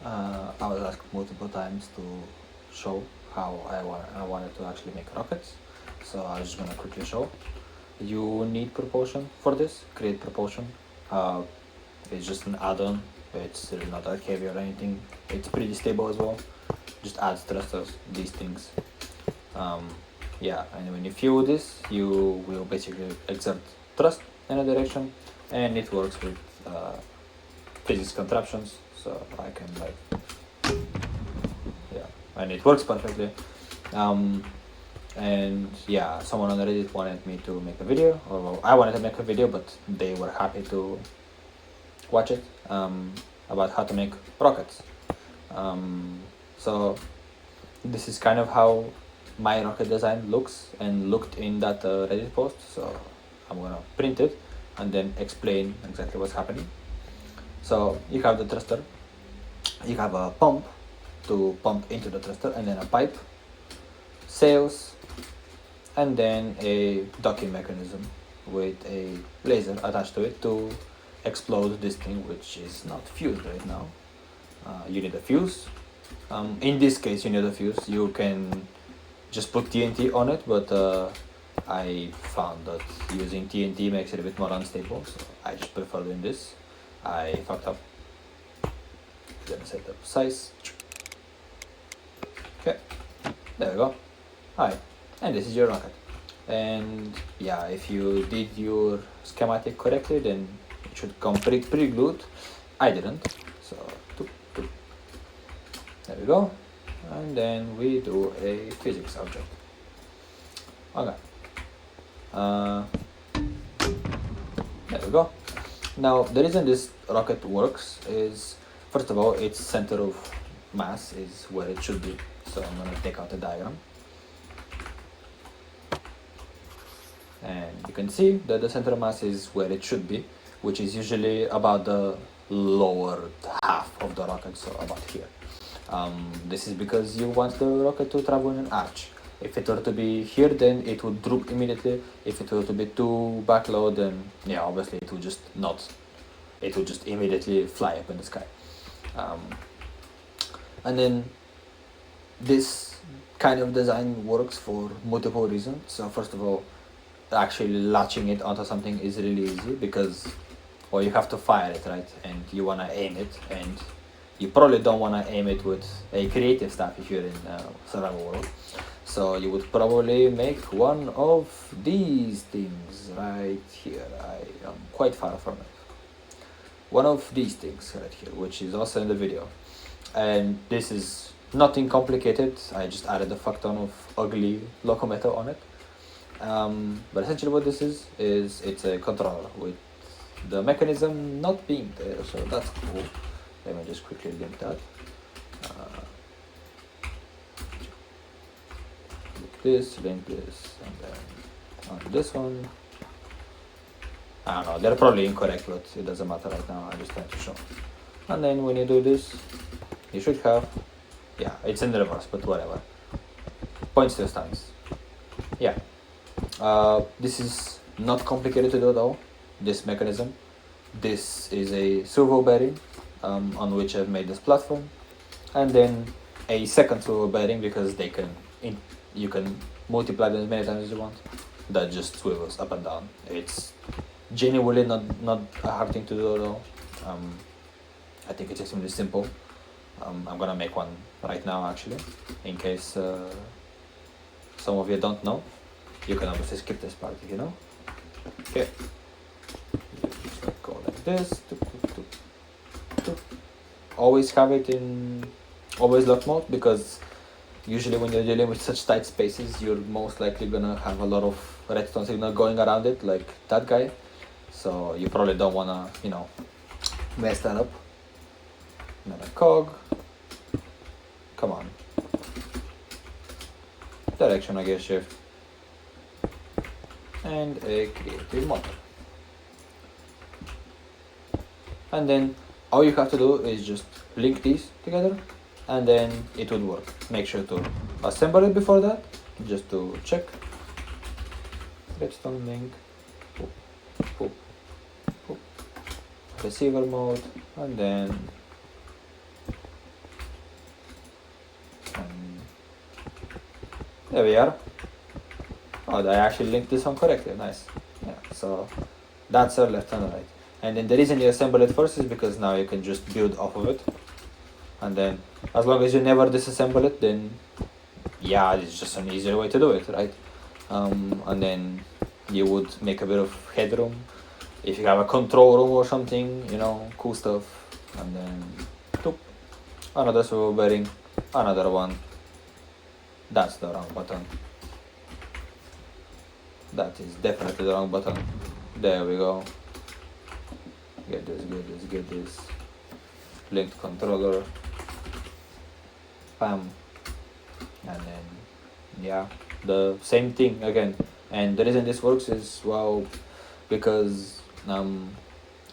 I was asked multiple times to show how I wanted to actually make rockets, so I was just gonna quickly show. You need propulsion for this. Create propulsion. It's just an add-on. It's really not that heavy or anything. It's pretty stable as well. Just adds thrusters, these things. Yeah, and when you fuel this, you will basically exert thrust in a direction, and it works with physics contraptions. So I can yeah, and it works perfectly. And yeah, someone on Reddit wanted me to make a video, or well, I wanted to make a video, but they were happy to watch it, about how to make rockets. So this is kind of how my rocket design looks and looked in that Reddit post. So I'm gonna print it and then explain exactly what's happening. So you have the thruster, you have a pump to pump into the thruster, and then a pipe, sails, and then a docking mechanism with a laser attached to it to explode this thing, which is not fused right now. You need a fuse. In this case, you need a fuse. You can just put TNT on it, but I found that using TNT makes it a bit more unstable, so I just prefer doing this. I fucked up. Gonna set up size. Okay, there we go. Alright, and this is your rocket. And yeah, if you did your schematic correctly, then it should come pre-glued. I didn't, so there we go. And then we do a physics object. Okay. There we go. Now the reason this rocket works is, first of all, its center of mass is where it should be. So I'm gonna take out the diagram. And you can see that the center of mass is where it should be, which is usually about the lower half of the rocket, so about here. This is because you want the rocket to travel in an arch. If it were to be here, then it would droop immediately. If it were to be too backlow, then yeah, obviously it would just not. It would just immediately fly up in the sky. And then this kind of design works for multiple reasons. So first of all, actually latching it onto something is really easy because, well, you have to fire it, right? And you want to aim it, and you probably don't want to aim it with a creative staff if you're in survival world. So you would probably make one of these things right here. I am quite far from it. One of these things right here, which is also in the video. And this is nothing complicated. I just added a fuck ton of ugly locomotive on it. But essentially what this is it's a controller with the mechanism not being there, so that's cool. Let me just quickly link that. Link this, and then on this one. I don't know, they're probably incorrect, but it doesn't matter right now, I just trying to show. And then when you do this, you should have, yeah, it's in the reverse, but whatever. Point still stands. Yeah. This is not complicated to do at all, this mechanism. This is a servo bearing on which I've made this platform, and then a second servo bearing because they can, you can multiply them as many times as you want. That just swivels up and down. It's genuinely not a hard thing to do at all. I think it's extremely simple. I'm gonna make one right now actually, in case some of you don't know. You can obviously skip this part if you know. Okay. Just go like this. Always have it in always lock mode, because usually when you're dealing with such tight spaces, you're most likely gonna have a lot of redstone signal going around it, like that guy. So you probably don't wanna, you know, mess that up. Another cog. Come on. Directional gear shift. And a creative motor. And then all you have to do is just link these together, and then it would work. Make sure to assemble it before that, just to check. Redstone link. Boop, boop, boop. Receiver mode, and then There we are. Oh, I actually linked this one correctly. Nice. Yeah, so that's our left and right. And then the reason you assemble it first is because now you can just build off of it. And then as long as you never disassemble it, then yeah, it's just an easier way to do it, right? And then you would make a bit of headroom if you have a control room or something, you know, cool stuff. And then toop, another swivel bearing, another one. That's the wrong button. That is definitely the wrong button. There we go. Get this, get this, get this. Linked controller. Bam. And then, yeah, the same thing again. And the reason this works is, well, because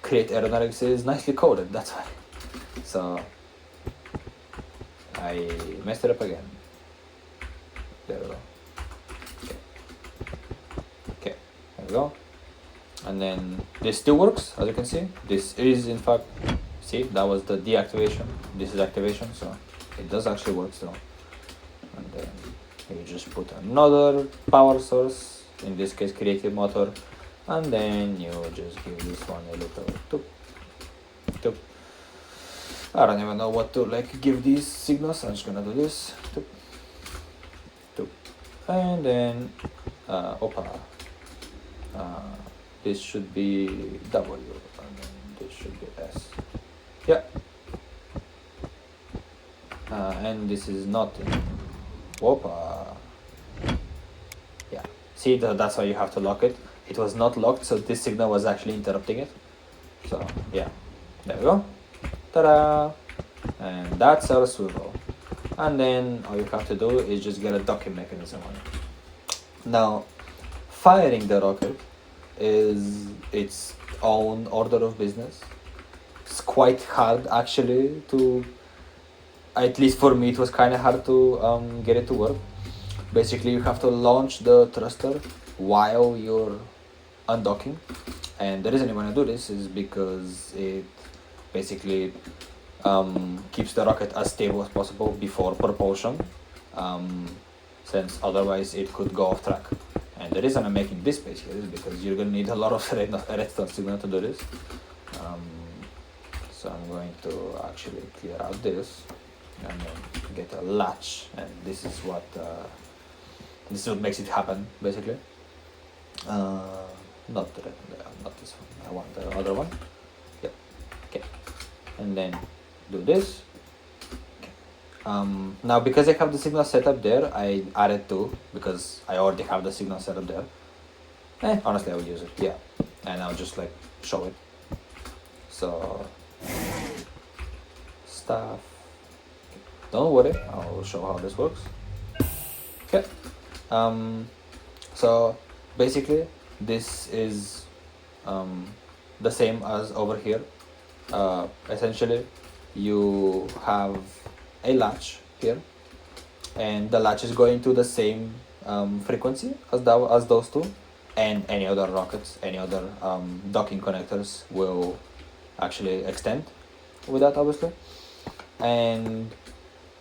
create aeronautics is nicely coded, that's why. So I messed it up again. There we go. Okay, there we go. And then this still works, as you can see. This is in fact, see, that was the deactivation. This is activation, so it does actually work still. And then you just put another power source, in this case creative motor, and then you just give this one a little toop, toop. I don't even know what to give these signals. I'm just gonna do this, toop, toop. And then this should be W, and then this should be S. Yeah. And this is not in yeah, see, that's why you have to lock it. It was not locked, so this signal was actually interrupting it. So yeah, there we go. Ta-da! And that's our swivel. And then all you have to do is just get a docking mechanism on it. Now, firing the rocket is its own order of business. It's quite hard actually to, at least for me, it was kind of hard to get it to work. Basically, you have to launch the thruster while you're undocking. And the reason you want to do this is because it basically keeps the rocket as stable as possible before propulsion, since otherwise it could go off track. And the reason I'm making this space here is because you're going to need a lot of redstone signal to do this. So I'm going to actually clear out this and then get a latch, and this is what makes it happen basically. Not this one, I want the other one. Yep. Okay, and then do this. Okay. Now because I have the signal set up there, I added 2 because I already have the signal set up there. Honestly I will use it, yeah, and I'll just show it. So stuff, don't worry, I'll show how this works. Okay. So basically this is the same as over here. Essentially you have a latch here, and the latch is going to the same frequency as those two, and any other rockets, any other docking connectors will actually extend with that, obviously. And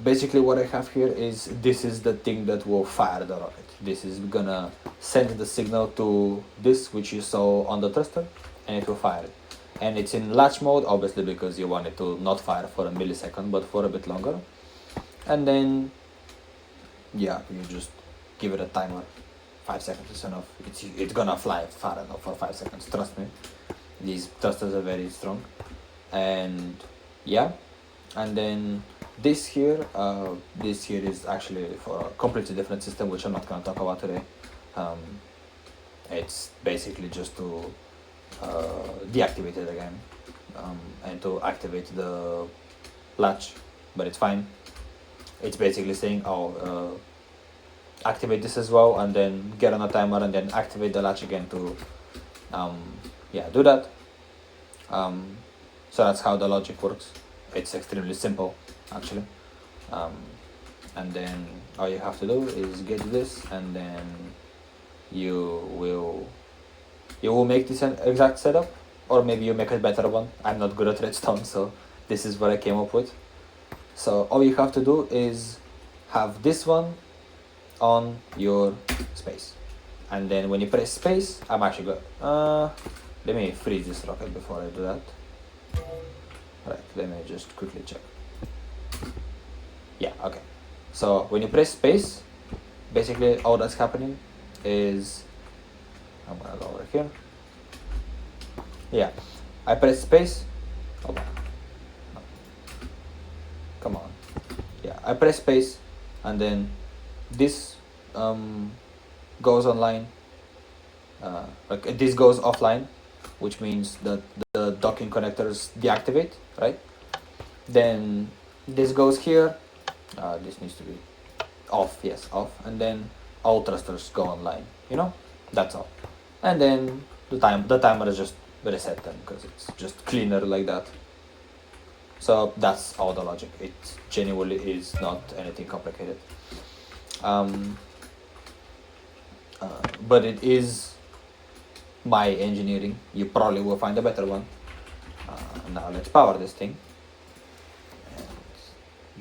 basically what I have here is, this is the thing that will fire the rocket. This is gonna send the signal to this, which you saw on the thruster, and it will fire it. And it's in latch mode, obviously, because you want it to not fire for a millisecond, but for a bit longer. And then, yeah, you just give it a timer. 5 seconds is enough. It's gonna fly far enough for 5 seconds, trust me. These thrusters are very strong. And yeah, and then this here is actually for a completely different system, which I'm not gonna talk about today. It's basically just to deactivate it again, and to activate the latch, but it's fine. It's basically saying, activate this as well, and then get on a timer, and then activate the latch again to do that. So that's how the logic works. It's extremely simple actually. And then all you have to do is get this, and then you will make this an exact setup, or maybe you make a better one. I'm not good at redstone, so this is what I came up with. So all you have to do is have this one on your space. And then when you press space, I'm actually going, let me freeze this rocket before I do that. Right, let me just quickly check. Yeah, okay. So when you press space, basically all that's happening is, I'm gonna go over here. Yeah, I press space. Hold on. No. Come on. Yeah, I press space, and then this goes online. Like this goes offline, which means that the docking connectors deactivate, right? Then this goes here. This needs to be off, yes, off, and then all thrusters go online. You know, that's all. And then the timer is just reset them because it's just cleaner like that. So that's all the logic. It genuinely is not anything complicated. But it is my engineering. You probably will find a better one. Now let's power this thing and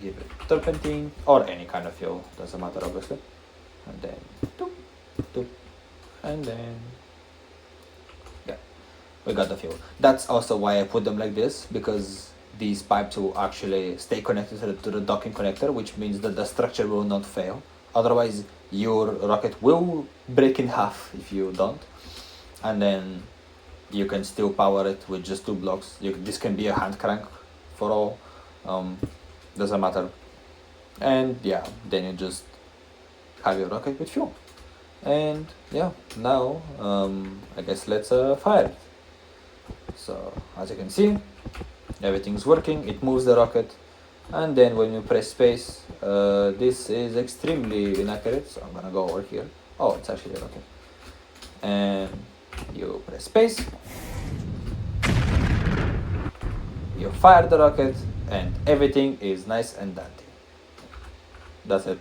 give it turpentine or any kind of fuel, doesn't matter obviously. And then doop, doop, and then yeah, we got the fuel. That's also why I put them like this, because these pipes will actually stay connected to the docking connector, which means that the structure will not fail. Otherwise your rocket will break in half if you don't, and then you can still power it with just 2 blocks. This can be a hand crank for all, doesn't matter. And yeah, then you just have your rocket with fuel. And yeah, now I guess let's fire it. So as you can see, everything's working. It moves the rocket, and then when you press space, this is extremely inaccurate, so I'm gonna go over here. Oh, it's actually a rocket. And you press space, you fire the rocket, and everything is nice and dandy. That's it.